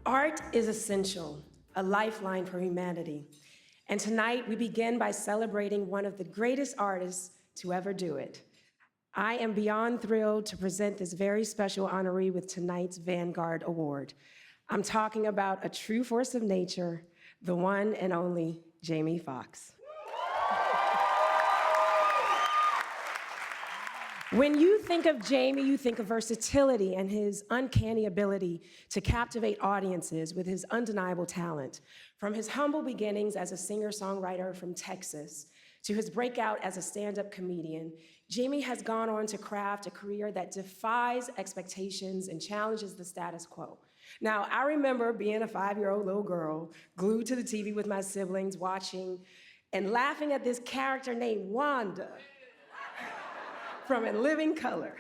Art is essential, a lifeline for humanity. And tonight we begin by celebrating one of the greatest artists to ever do it. I am beyond thrilled to present this very special honoree with tonight's Vanguard Award. I'm talking about a true force of nature, the one and only Jamie Foxx. When you think of Jamie, you think of versatility and his uncanny ability to captivate audiences with his undeniable talent. From his humble beginnings as a singer-songwriter from Texas to his breakout as a stand-up comedian, Jamie has gone on to craft a career that defies expectations and challenges the status quo. Now, I remember being a 5-year-old little girl, glued to the TV with my siblings, watching and laughing at this character named Wanda from In Living Color.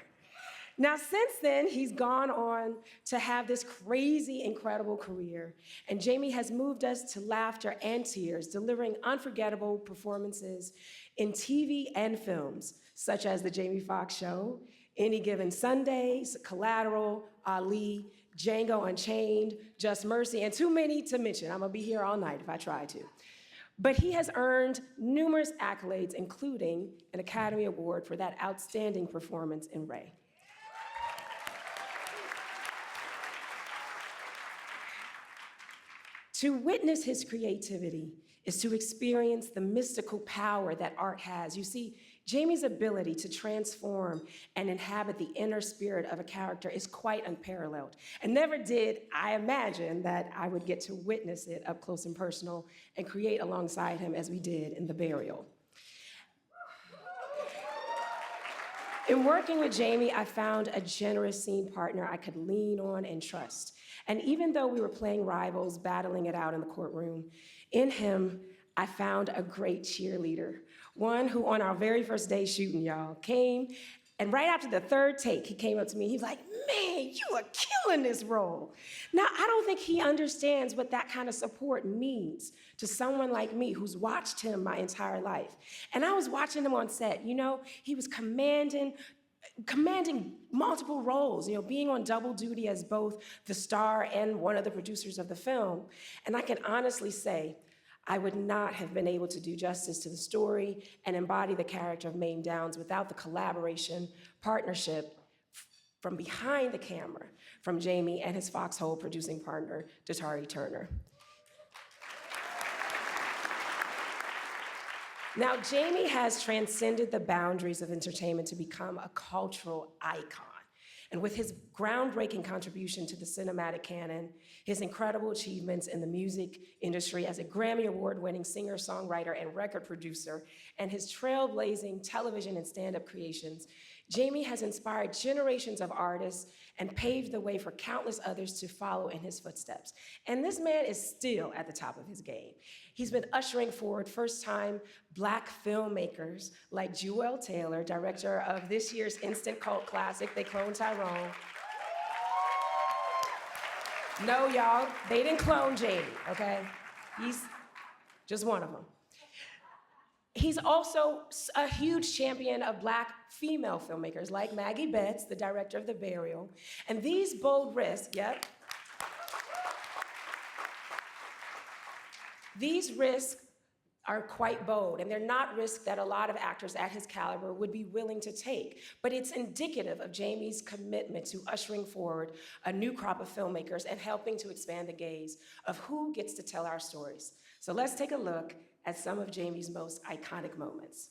Now, since then, he's gone on to have this crazy, incredible career, and Jamie has moved us to laughter and tears, delivering unforgettable performances in TV and films, such as The Jamie Foxx Show, Any Given Sunday, Collateral, Ali, Django Unchained, Just Mercy, and too many to mention. I'm gonna be here all night if I try to. But he has earned numerous accolades, including an Academy Award for that outstanding performance in Ray. To witness his creativity is to experience the mystical power that art has. You see, Jamie's ability to transform and inhabit the inner spirit of a character is quite unparalleled. And never did I imagine that I would get to witness it up close and personal and create alongside him as we did in The Burial. In working with Jamie, I found a generous scene partner I could lean on and trust. And even though we were playing rivals, battling it out in the courtroom, in him, I found a great cheerleader. One who on our very first day shooting, y'all, came, and right after the third take, he came up to me, he was like, man, you are killing this role. Now, I don't think he understands what that kind of support means to someone like me who's watched him my entire life. And I was watching him on set, you know, he was commanding multiple roles, you know, being on double duty as both the star and one of the producers of the film. And I can honestly say, I would not have been able to do justice to the story and embody the character of Mame Downs without the collaboration, partnership from behind the camera from Jamie and his Foxhole producing partner, Datari Turner. Now, Jamie has transcended the boundaries of entertainment to become a cultural icon. And with his groundbreaking contribution to the cinematic canon, his incredible achievements in the music industry as a Grammy Award-winning singer, songwriter, and record producer, and his trailblazing television and stand-up creations, Jamie has inspired generations of artists and paved the way for countless others to follow in his footsteps. And this man is still at the top of his game. He's been ushering forward first-time Black filmmakers like Jewel Taylor, director of this year's instant cult classic, They Cloned Tyrone. No, y'all, they didn't clone Jamie, okay? He's just one of them. He's also a huge champion of Black female filmmakers like Maggie Betts, the director of The Burial. And these bold risks, these risks are quite bold, and they're not risks that a lot of actors at his caliber would be willing to take. But it's indicative of Jamie's commitment to ushering forward a new crop of filmmakers and helping to expand the gaze of who gets to tell our stories. So let's take a look at some of Jamie's most iconic moments.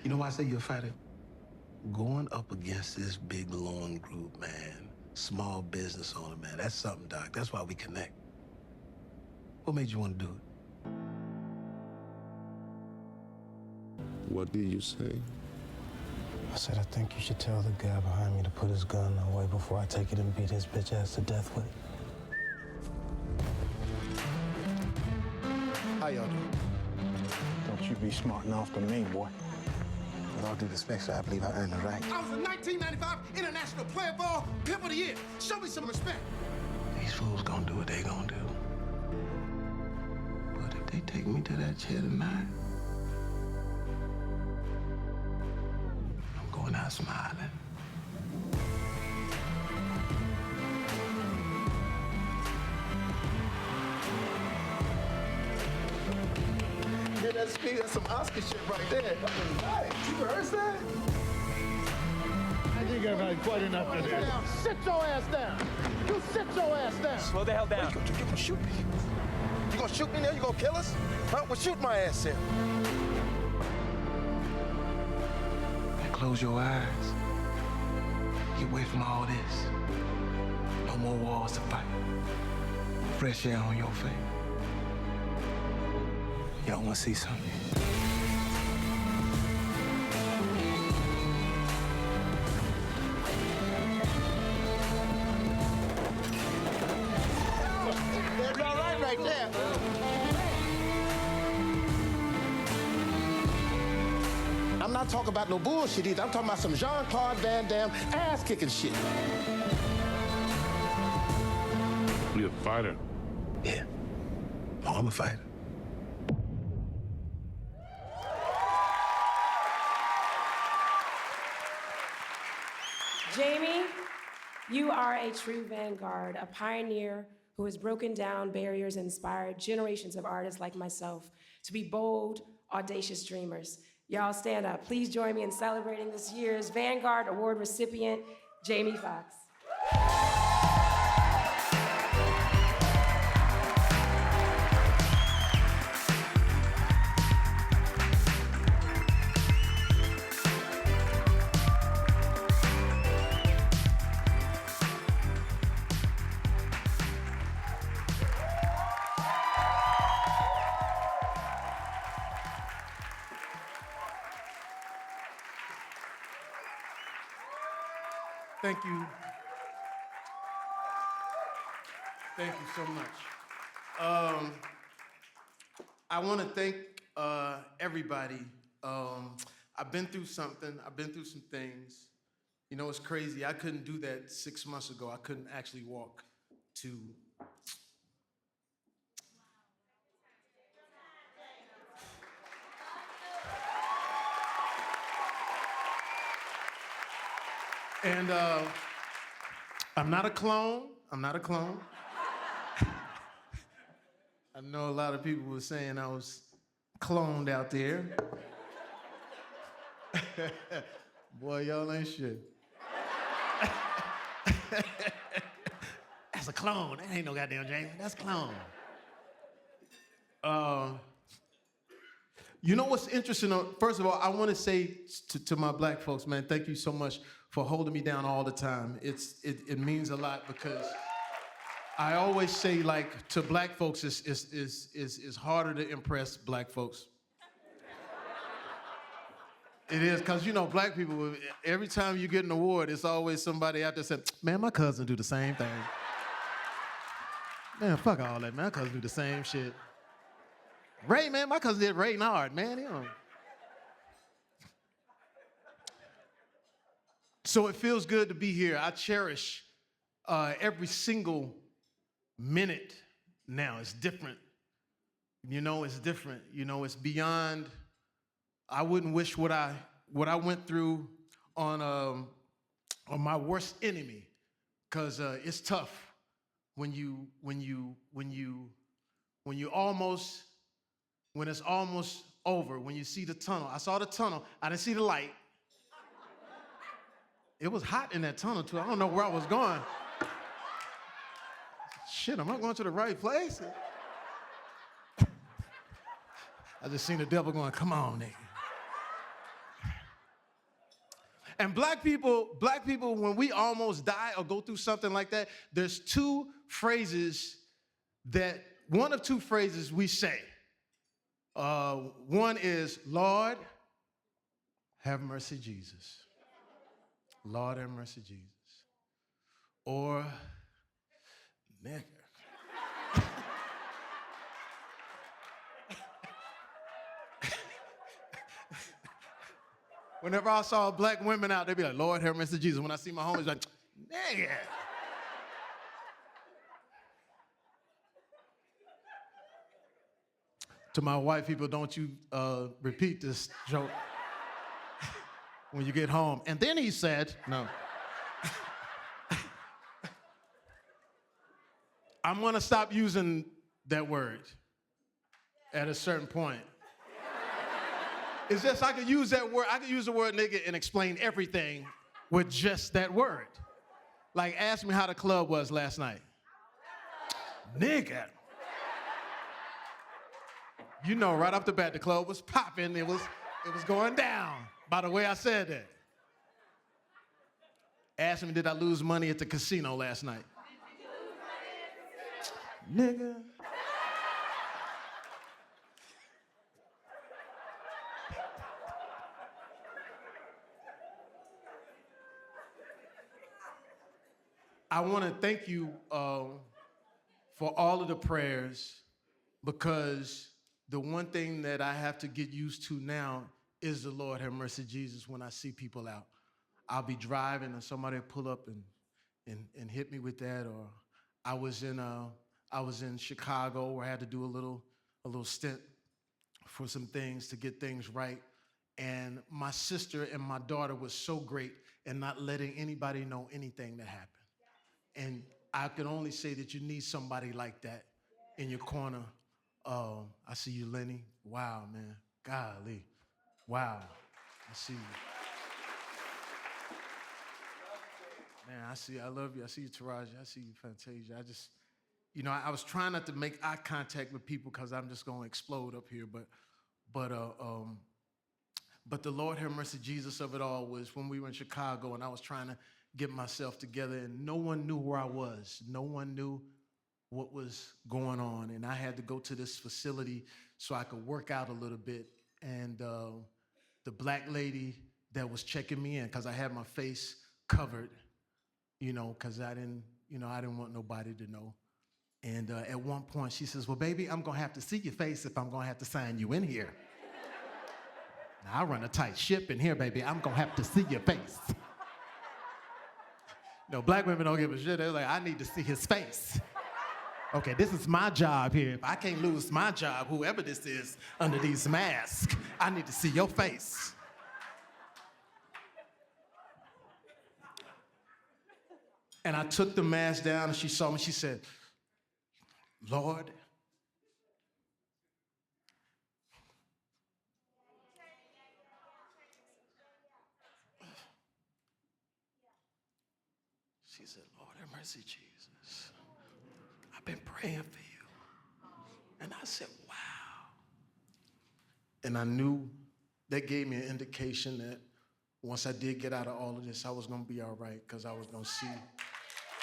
You know why I say you're a fighter? Going up against this big, long group, man, small business owner, man, that's something, Doc. That's why we connect. What made you want to do it? What did you say? I said, I think you should tell the guy behind me to put his gun away before I take it and beat his bitch ass to death with it. How y'all doing? Don't you be smart enough for me, boy. With all due respect, sir, I believe I earned the right. I was a 1995 International Player Ball Pimp of the Year. Show me some respect. These fools gonna do what they gonna do. But if they take me to that chair tonight, I'm going out smiling. that speed. That's some Oscar shit right there. That was nice. You rehearsed that? I think I've had quite enough of this. Sit your ass down. You sit your ass down. Slow the hell down. You gonna shoot me? You gonna shoot me now? You gonna kill us? Huh? Well, shoot my ass in. Close your eyes. Get away from all this. No more wars to fight. Fresh air on your face. Y'all wanna see something? That's all right there. I'm not talking about no bullshit either. I'm talking about some Jean-Claude Van Damme ass-kicking shit. You're a fighter. Yeah. Oh, I'm a fighter. Jamie, you are a true vanguard, a pioneer who has broken down barriers and inspired generations of artists like myself to be bold, audacious dreamers. Y'all stand up. Please join me in celebrating this year's Vanguard Award recipient, Jamie Foxx. Thank you. Thank you so much. I want to thank everybody. I've been through something. I've been through some things. You know, it's crazy. I couldn't do that 6 months ago. I couldn't actually walk to. And I'm not a clone. I'm not a clone. I know a lot of people were saying I was cloned out there. Boy, y'all ain't shit. That's a clone. That ain't no goddamn Jamie. That's clone. You know what's interesting? First of all, I want to say to my black folks, man, thank you so much for holding me down all the time. It means a lot because I always say, like, to black folks, it's harder to impress black folks. It is, because, you know, black people, every time you get an award, it's always somebody out there saying, man, my cousin do the same thing. Man, fuck all that, man. My cousin do the same shit. Ray, man, my cousin did Ray Nard, man. You know. So it feels good to be here. I cherish every single minute now. It's different. You know, it's different. You know, it's beyond. I wouldn't wish what I went through on my worst enemy, because it's tough when it's almost over, when you see the tunnel. I saw the tunnel. I didn't see the light. It was hot in that tunnel, too. I don't know where I was going. Shit, am I going to the right place? I just seen the devil going, come on, nigga. And black people, when we almost die or go through something like that, there's one of two phrases we say. One is, Lord, have mercy, Jesus. Lord, have mercy, Jesus. Or, nigga. Whenever I saw black women out, they'd be like, Lord, have mercy, Jesus. When I see my homies, like, nigga. To my white people, don't you repeat this joke when you get home. And then he said, no. I'm gonna stop using that word at a certain point. It's just I could use that word. I could use the word nigga and explain everything with just that word. Like, ask me how the club was last night. Nigga. You know, right off the bat, the club was popping. It was going down by the way I said that. Ask me, did I lose money at the casino last night? Nigga. I want to thank you for all of the prayers, because the one thing that I have to get used to now is the Lord have mercy Jesus when I see people out. I'll be driving and somebody will pull up and hit me with that. Or I was in Chicago where I had to do a little stint for some things to get things right. And my sister and my daughter was so great in not letting anybody know anything that happened. And I can only say that you need somebody like that in your corner. I see you, Lenny. Wow, man. Golly. Wow. I see you. Man, I love you. I see you, Taraji. I see you, Fantasia. I was trying not to make eye contact with people because I'm just going to explode up here. But the Lord have mercy Jesus of it all was when we were in Chicago and I was trying to get myself together and no one knew where I was. No one knew what was going on. And I had to go to this facility so I could work out a little bit. And the black lady that was checking me in, because I had my face covered, because I didn't want nobody to know. And at one point she says, well, baby, I'm going to have to see your face if I'm going to have to sign you in here. Now, I run a tight ship in here, baby. I'm going to have to see your face. No, black women don't give a shit. They're like, I need to see his face. Okay, this is my job here. If I can't lose my job, whoever this is under these masks, I need to see your face. And I took the mask down and she saw me. She said, Lord, she said, Lord have mercy, Jesus. I've been praying for you. And I said, wow. And I knew that gave me an indication that once I did get out of all of this, I was going to be all right, because I was going to see y'all.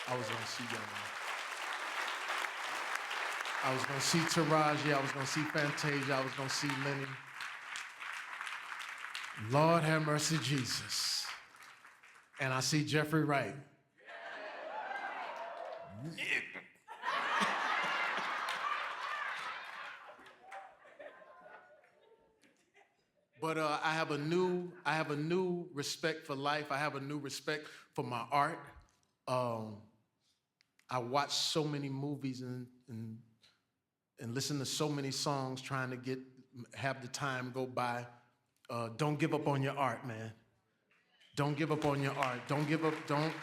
I was going to see Taraji. I was going to see Fantasia. I was going to see Lenny. Lord have mercy, Jesus. And I see Jeffrey Wright. But I have a new respect for life. I have a new respect for my art. I watch so many movies and listen to so many songs trying to have the time go by. Don't give up on your art, man. Don't give up on your art. Don't give up, don't.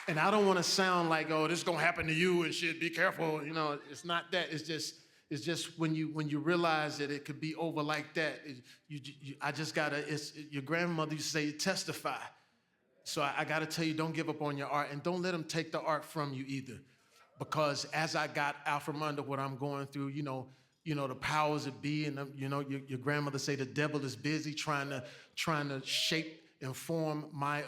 And I don't want to sound like, oh, this is gonna happen to you and shit, be careful. It's not that. It's just when you realize that it could be over like that, I just gotta, your grandmother used to say, testify. So I gotta tell you, don't give up on your art, and don't let them take the art from you either. Because as I got out from under what I'm going through, the powers that be, and your grandmother say the devil is busy trying to shape and form my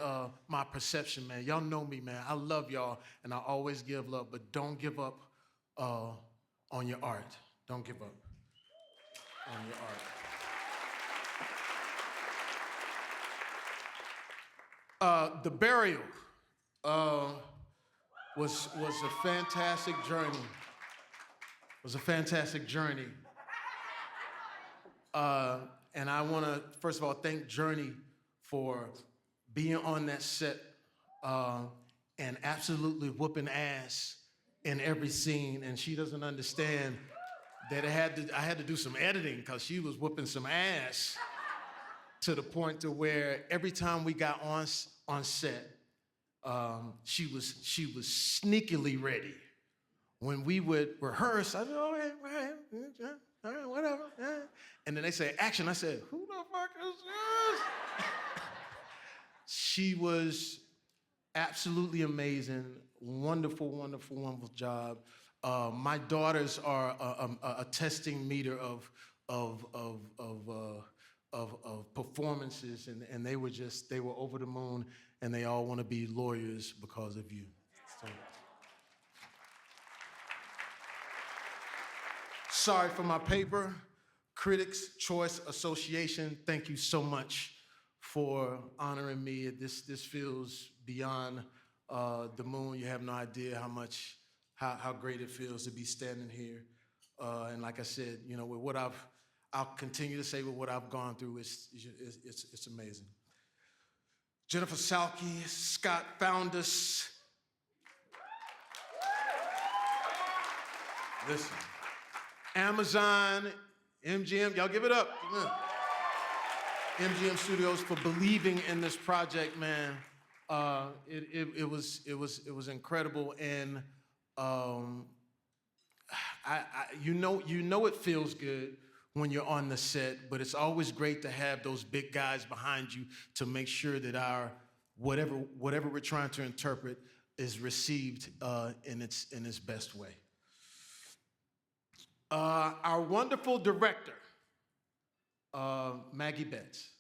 perception, man. Y'all know me, man. I love y'all, and I always give love, but don't give up on your art. Don't give up on your art. The burial was a fantastic journey. Was a fantastic journey. And I want to, first of all, thank Journey for being on that set and absolutely whooping ass in every scene. And she doesn't understand that I had to do some editing because she was whooping some ass to the point to where every time we got on set, she was sneakily ready when we would rehearse, I'd be, all right, whatever. Yeah. And then they say, action. I said, who the fuck is this? She was absolutely amazing. Wonderful, wonderful, wonderful job. My daughters are a testing meter of performances, and they were over the moon, and they all want to be lawyers because of you. So. Sorry for my paper. Critics' Choice Association, thank you so much for honoring me. This feels beyond the moon. You have no idea how great it feels to be standing here. And like I said, you know, with what I'll continue to say with what I've gone through, it's amazing. Jennifer Salke, Scott Founders. Listen, Amazon, MGM, y'all give it up. MGM Studios for believing in this project, man. It was incredible, and you know it feels good when you're on the set, but it's always great to have those big guys behind you to make sure that our whatever we're trying to interpret is received in its best way. Our wonderful director, Maggie Betts.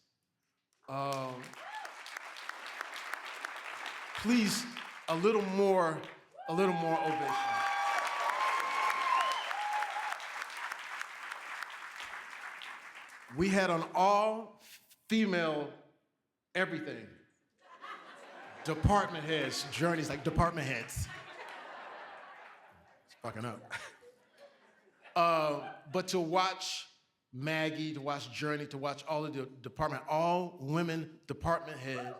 Please, a little more ovation. We had an all-female everything. Department heads, journeys like department heads. It's fucking up. But to watch Maggie, to watch Journey, to watch all of the department, all women department head,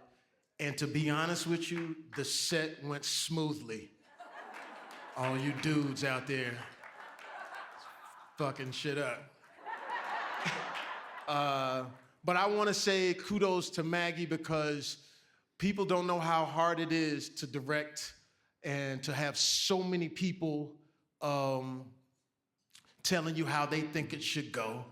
and to be honest with you, the set went smoothly. All you dudes out there fucking shit up. But I want to say kudos to Maggie because people don't know how hard it is to direct and to have so many people telling you how they think it should go.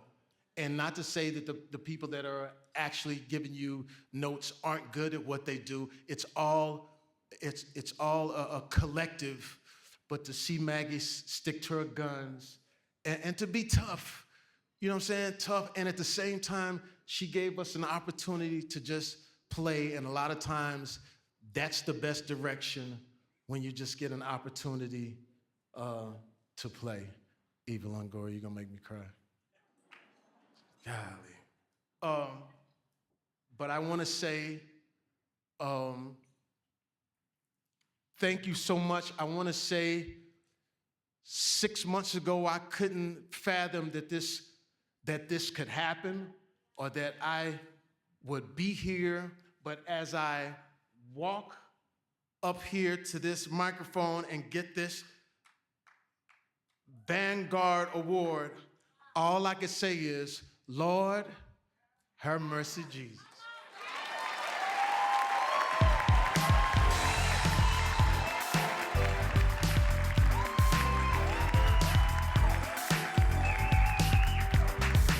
And not to say that the people that are actually giving you notes aren't good at what they do. It's all a collective. But to see Maggie stick to her guns and to be tough, you know what I'm saying? Tough, and at the same time, she gave us an opportunity to just play, and a lot of times, that's the best direction when you just get an opportunity to play. Eva Longoria, you're gonna make me cry. Golly. But I wanna say, thank you so much. I wanna say 6 months ago, I couldn't fathom that this could happen or that I would be here. But as I walk up here to this microphone and get this Vanguard Award, all I can say is, Lord, have mercy, Jesus.